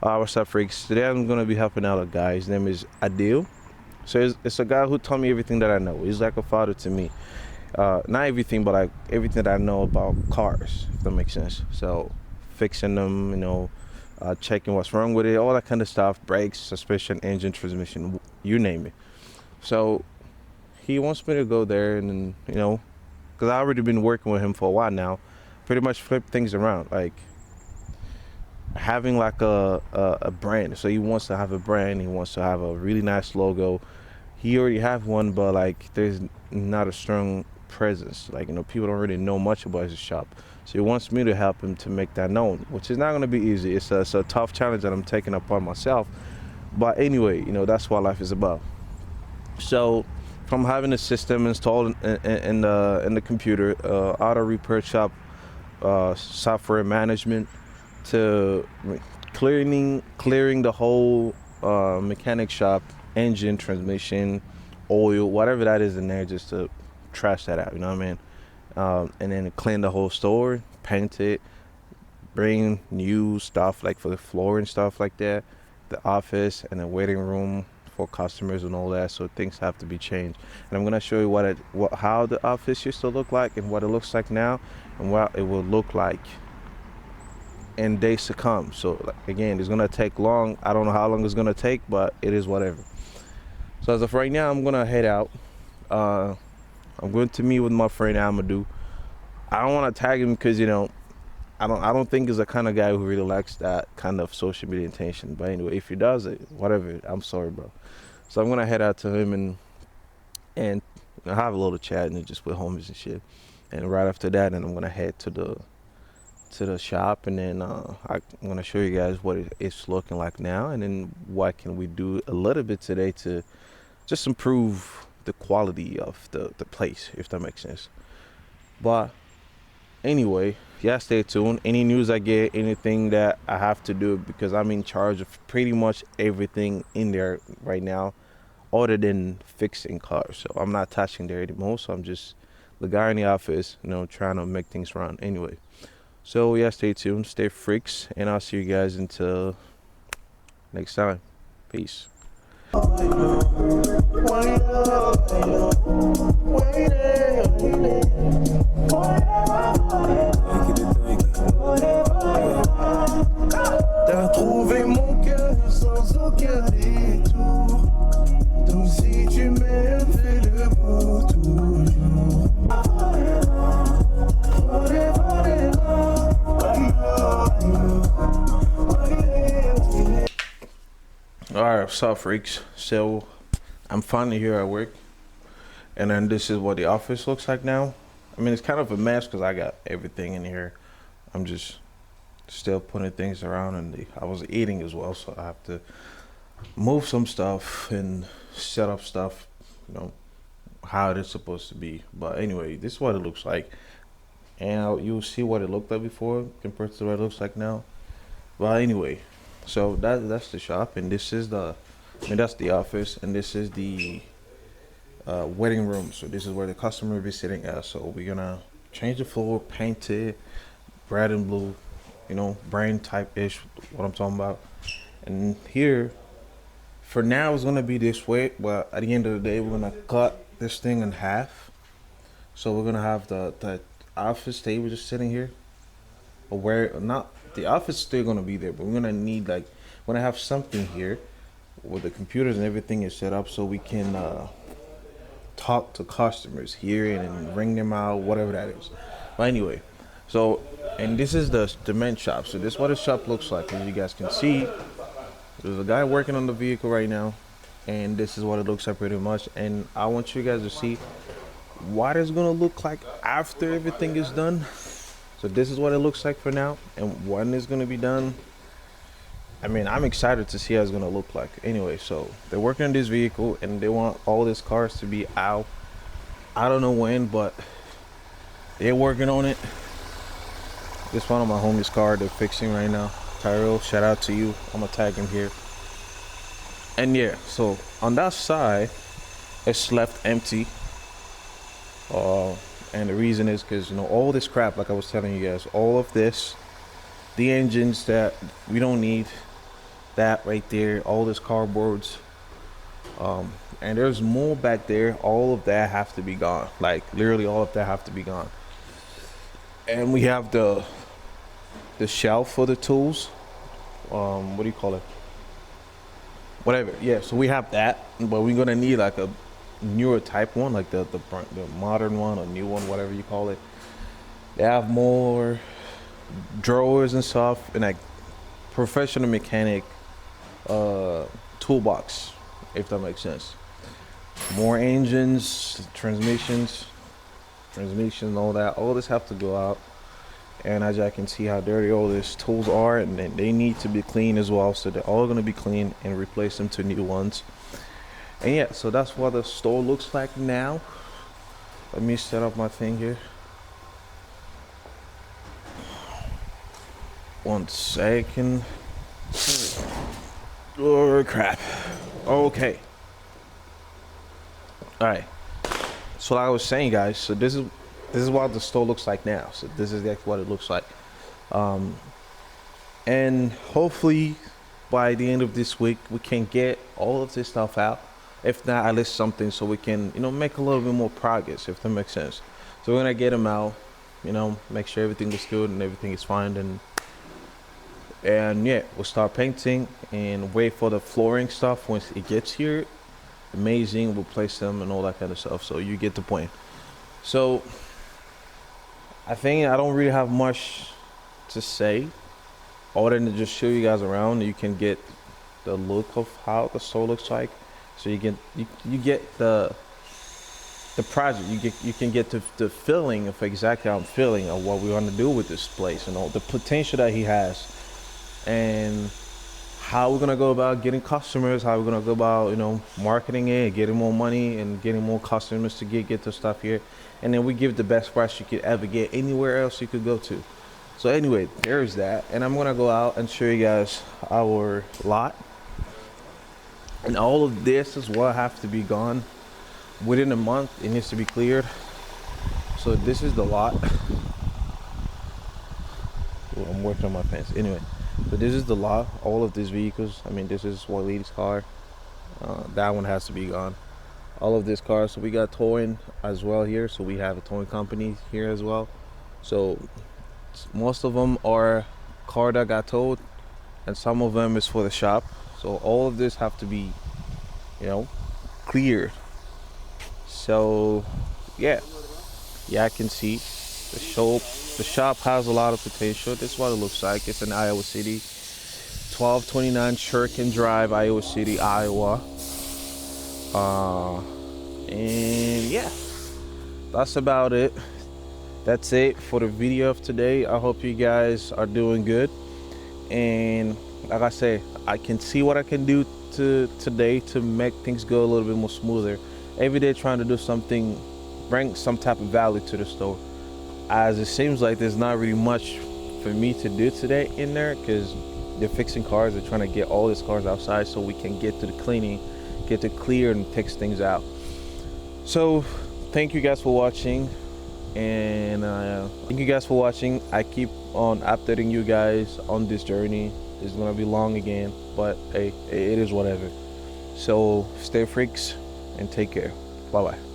What's up, freaks? Today I'm gonna be helping out a guy. His name is Adil. So it's a guy who taught me everything that I know. He's like a father to me. Not everything, but like everything that I know about cars, if that makes sense. So fixing them, checking what's wrong with it, all that kind of stuff. Brakes, suspension, engine, transmission, you name it. So he wants me to go there and then, because I already been working with him for a while now, pretty much flip things around. Like having like a brand. So he wants to have a brand. He wants to have a really nice logo. He already have one, but like there's not a strong presence. Like people don't really know much about his shop. So he wants me to help him to make that known, which is not going to be easy. It's a tough challenge that I'm taking upon myself. But anyway, that's what life is about. So from having a system installed in the computer, auto repair shop, software management, to clearing the whole mechanic shop, engine, transmission, oil, whatever that is in there, just to trash that out. You know what I mean? And then clean the whole store, paint it, bring new stuff like for the floor and stuff like that, the office and the waiting room for customers and all that. So things have to be changed. And I'm gonna show you how the office used to look like and what it looks like now, and what it will look like in days to come. So like, again, it's gonna take long. I don't know how long it's gonna take, but it is whatever. So as of right now, I'm gonna head out. I'm going to meet with my friend Amadou. I don't want to tag him because I don't think he's the kind of guy who really likes that kind of social media attention. But anyway, if he does it, whatever. I'm sorry, bro. So I'm gonna head out to him and have a little chat and just with homies and shit. And right after that, and I'm gonna head to the shop, and then I'm gonna show you guys what it's looking like now, and then what can we do a little bit today to just improve the quality of the place, if that makes sense. But anyway, yeah, stay tuned. Any news I get, anything that I have to do, because I'm in charge of pretty much everything in there right now, other than fixing cars. So I'm not touching there anymore. So I'm just the guy in the office, trying to make things run. Anyway, so yeah, stay tuned, stay freaks, and I'll see you guys until next time. Peace. T'as trouvé mon cœur sans aucun détour. Donc si tu m'aimes, fais-le pour toujours. All right, what's up, freaks? So I'm finally here at work, and then this is what the office looks like now. I mean, it's kind of a mess because I got everything in here. I'm just still putting things around, and I was eating as well, so I have to move some stuff and set up stuff, how it is supposed to be. But anyway, this is what it looks like, and you'll see what it looked like before compared to what it looks like now. But anyway, so that's the shop, and this is that's the office, and this is the waiting room. So this is where the customer will be sitting at. So we're gonna change the floor, paint it red and blue, brand type ish, what I'm talking about. And here, for now, it's gonna be this way. But at the end of the day, we're gonna cut this thing in half. So we're gonna have the office table just sitting here, or where not the office is still gonna be there, but we're gonna need we're gonna have something here where the computers and everything is set up so we can talk to customers here and ring them out, whatever that is. But anyway, so and this is the main shop. So this is what the shop looks like. As you guys can see, there's a guy working on the vehicle right now, and this is what it looks like pretty much. And I want you guys to see what it's gonna look like after everything is done. So this is what it looks like for now, and when it's gonna be done, I mean, I'm excited to see how it's gonna look like. Anyway, so they're working on this vehicle, and they want all these cars to be out. I don't know when, but they're working on it. This one of my homies' car they're fixing right now. Tyrell, shout out to you. I'm gonna tag him here. And yeah, so on that side, it's left empty. And the reason is because all this crap, like I was telling you guys, all of this, the engines that we don't need, that right there, all this cardboards, and there's more back there. All of that have to be gone. Like literally, all of that have to be gone. And we have the shelf for the tools. What do you call it? Whatever. Yeah. So we have that, but we're gonna need like a newer type one, like the modern one or new one, whatever you call it. They have more drawers and stuff, and like professional mechanic toolbox, if that makes sense. More engines, transmissions, all that. All this have to go out. And as I can see how dirty all these tools are, and they need to be clean as well. So they're all gonna be clean and replace them to new ones. And yeah, so that's what the store looks like now. Let me set up my thing here. One second. Oh crap. Okay. All right. So like I was saying, guys, so this is what the store looks like now. So this is exactly what it looks like. And hopefully by the end of this week we can get all of this stuff out. If not, at least something so we can, make a little bit more progress, if that makes sense. So we're gonna get them out, make sure everything is good and everything is fine, and yeah, we'll start painting and wait for the flooring stuff. Once it gets here, amazing, we'll place them and all that kind of stuff. So you get the point. So I think I don't really have much to say other than to just show you guys around. You can get the look of how the store looks like. So you get the project. You can get the feeling of exactly how I'm feeling of what we want to do with this place and all the potential that he has, and how we're gonna go about getting customers, how we're gonna go about marketing it, getting more money and getting more customers to get the stuff here, and then we give the best price you could ever get anywhere else you could go to. So anyway, there's that, and I'm gonna go out and show you guys our lot. And all of this is what have to be gone within a month. It needs to be cleared. So this is the lot. Oh, I'm working on my pants. Anyway, so this is the lot. All of these vehicles. I mean, this is Waleed's car. That one has to be gone. All of this cars. So we got towing as well here. So we have a towing company here as well. So most of them are car that got towed, and some of them is for the shop. So all of this have to be, cleared. So yeah, I can see the shop has a lot of potential. This is what it looks like. It's in Iowa City, 1229 Shuriken Drive, Iowa City, Iowa. And yeah, that's about it. That's it for the video of today. I hope you guys are doing good, and like I say, I can see what I can do today to make things go a little bit more smoother. Every day trying to do something, bring some type of value to the store, as it seems like there's not really much for me to do today in there, because they're fixing cars. They're trying to get all these cars outside so we can get to the cleaning, get to clear and fix things out. So thank you guys for watching, and thank you guys for watching. I keep on updating you guys on this journey. It's gonna be long again, but hey, it is whatever. So stay freaks and take care. Bye bye.